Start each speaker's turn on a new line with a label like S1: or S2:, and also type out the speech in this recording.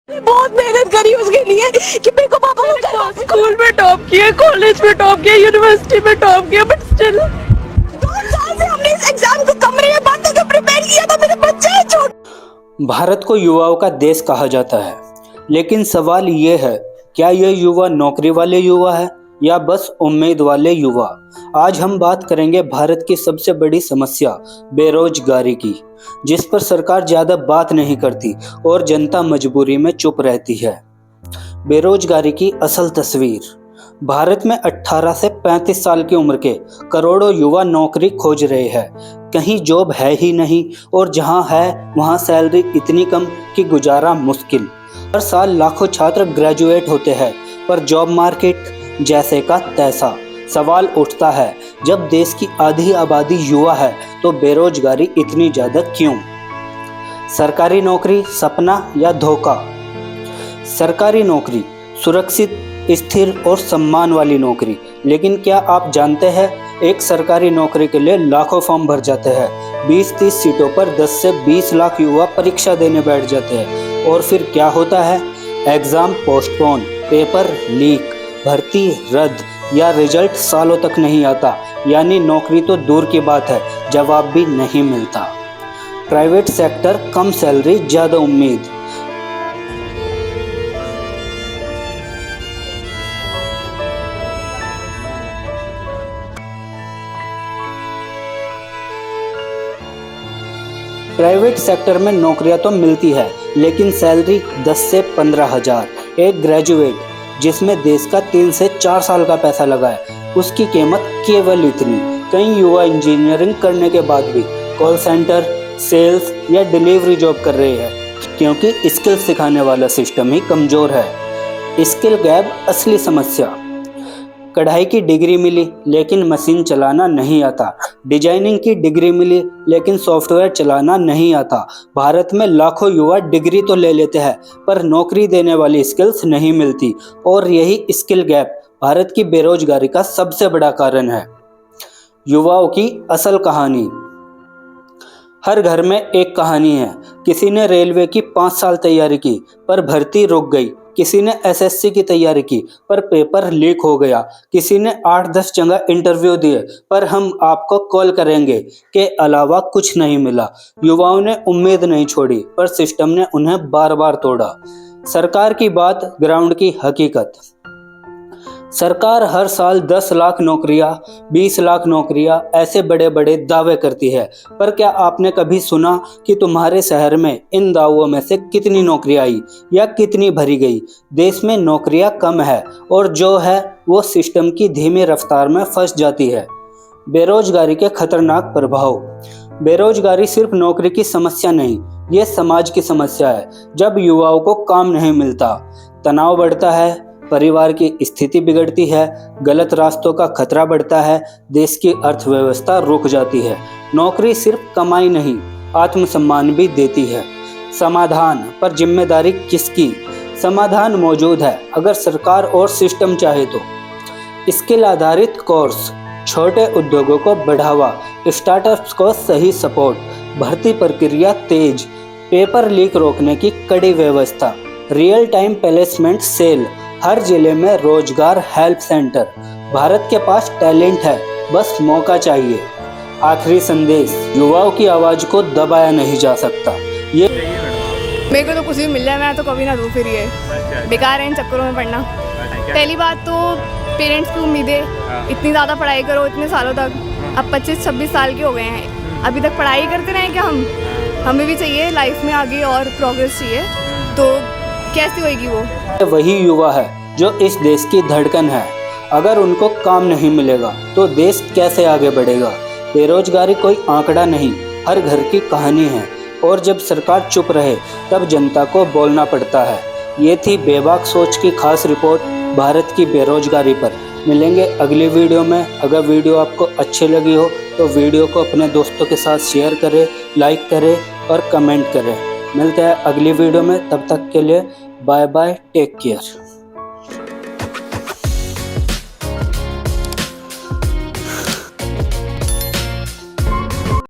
S1: बहुत मेहनत करी उसके लिए कि मेरे को पापा को करवा दे।
S2: स्कूल में टॉप किया, कॉलेज में टॉप किया, यूनिवर्सिटी में टॉप किया, बट स्टिल
S1: 2 साल से हमने इस एग्जाम को कमरे में बंद होकर प्रिपेयर किया था। मेरे बच्चे हैं छोटे।
S3: भारत को युवाओं का देश कहा जाता है, लेकिन सवाल ये है, क्या ये युवा नौकरी वाले युवा है या बस उम्मीद वाले युवा? आज हम बात करेंगे भारत की सबसे बड़ी समस्या बेरोजगारी की, जिस पर सरकार ज़्यादा बात नहीं करती और जनता मजबूरी में चुप रहती है। बेरोजगारी की असल तस्वीर। भारत में 18 से 35 साल की उम्र के करोड़ों युवा नौकरी खोज रहे हैं। कहीं जॉब है ही नहीं और जहां है वहां सैलरी इतनी कम कि गुजारा मुश्किल। हर साल लाखों छात्र ग्रेजुएट होते हैं, पर जॉब मार्केट जैसे का तैसा। सवाल उठता है, जब देश की आधी आबादी युवा है तो बेरोजगारी इतनी ज़्यादा क्यों? सरकारी नौकरी सपना या धोखा? सरकारी नौकरी सुरक्षित, स्थिर और सम्मान वाली नौकरी, लेकिन क्या आप जानते हैं एक सरकारी नौकरी के लिए लाखों फॉर्म भर जाते हैं। 20-30 सीटों पर 10 से 20 लाख युवा परीक्षा देने बैठ जाते हैं और फिर क्या होता है? एग्ज़ाम पोस्टपोन, पेपर लीक, भर्ती रद्द या रिजल्ट सालों तक नहीं आता। यानी नौकरी तो दूर की बात है, जवाब भी नहीं मिलता। प्राइवेट सेक्टर कम सैलरी, ज़्यादा उम्मीद। प्राइवेट सेक्टर में नौकरियां तो मिलती है, लेकिन सैलरी 10 से 15 हज़ार। एक ग्रेजुएट जिसमें देश का 3 से 4 साल का पैसा लगा है, उसकी कीमत केवल इतनी। कई युवा इंजीनियरिंग करने के बाद भी कॉल सेंटर, सेल्स या डिलीवरी जॉब कर रहे हैं, क्योंकि स्किल सिखाने वाला सिस्टम ही कमज़ोर है। स्किल गैप असली समस्या। कढ़ाई की डिग्री मिली लेकिन मशीन चलाना नहीं आता। डिजाइनिंग की डिग्री मिली लेकिन सॉफ्टवेयर चलाना नहीं आता। भारत में लाखों युवा डिग्री तो ले लेते हैं, पर नौकरी देने वाली स्किल्स नहीं मिलती, और यही स्किल गैप भारत की बेरोजगारी का सबसे बड़ा कारण है। युवाओं की असल कहानी। हर घर में एक कहानी है। किसी ने रेलवे की 5 साल तैयारी की पर भर्ती रुक गई। किसी ने एसएससी की तैयारी की पर पेपर लीक हो गया। किसी ने 8-10 जगह इंटरव्यू दिए पर हम आपको कॉल करेंगे के अलावा कुछ नहीं मिला। युवाओं ने उम्मीद नहीं छोड़ी, पर सिस्टम ने उन्हें बार बार तोड़ा। सरकार की बात, ग्राउंड की हकीकत। सरकार हर साल 10 लाख नौकरियां, 20 लाख नौकरियां ऐसे बड़े बड़े दावे करती है, पर क्या आपने कभी सुना कि तुम्हारे शहर में इन दावों में से कितनी नौकरियां आई या कितनी भरी गई? देश में नौकरियां कम है और जो है वो सिस्टम की धीमी रफ्तार में फंस जाती है। बेरोजगारी के खतरनाक प्रभाव। बेरोजगारी सिर्फ नौकरी की समस्या नहीं, ये समाज की समस्या है। जब युवाओं को काम नहीं मिलता, तनाव बढ़ता है, परिवार की स्थिति बिगड़ती है, गलत रास्तों का खतरा बढ़ता है, देश की अर्थव्यवस्था रुक जाती है। नौकरी सिर्फ कमाई नहीं, आत्मसम्मान भी देती है। समाधान, पर जिम्मेदारी किसकी? समाधान मौजूद है अगर सरकार और सिस्टम चाहे तो। स्किल आधारित कोर्स, छोटे उद्योगों को बढ़ावा, स्टार्टअप्स को सही सपोर्ट, भर्ती प्रक्रिया तेज, पेपर लीक रोकने की कड़ी व्यवस्था, रियल टाइम प्लेसमेंट सेल, हर जिले में रोजगार हेल्प सेंटर। भारत के पास टैलेंट है, बस मौका चाहिए। आखिरी संदेश, युवाओं की आवाज को दबाया नहीं जा सकता। ये
S4: मेरे को तो कुछ भी मिल जाए मैं तो कभी ना दूँ, फिर ये बेकार है इन चक्करों में पढ़ना। पहली बात तो पेरेंट्स की उम्मीदें, इतनी ज़्यादा पढ़ाई करो इतने सालों तक। अब 25-26 साल के हो गए हैं, अभी तक पढ़ाई करते रहें क्या? हमें भी चाहिए लाइफ में आगे और प्रोग्रेस चाहिए, तो कैसे होएगी वो?
S3: वही युवा है जो इस देश की धड़कन है। अगर उनको काम नहीं मिलेगा तो देश कैसे आगे बढ़ेगा? बेरोजगारी कोई आंकड़ा नहीं, हर घर की कहानी है, और जब सरकार चुप रहे तब जनता को बोलना पड़ता है। ये थी बेबाक सोच की खास रिपोर्ट भारत की बेरोजगारी पर। मिलेंगे अगली वीडियो में। अगर वीडियो आपको अच्छी लगी हो तो वीडियो को अपने दोस्तों के साथ शेयर करें, लाइक करें और कमेंट करें। मिलते हैं अगली वीडियो में, तब तक के लिए बाय बाय, टेक केयर।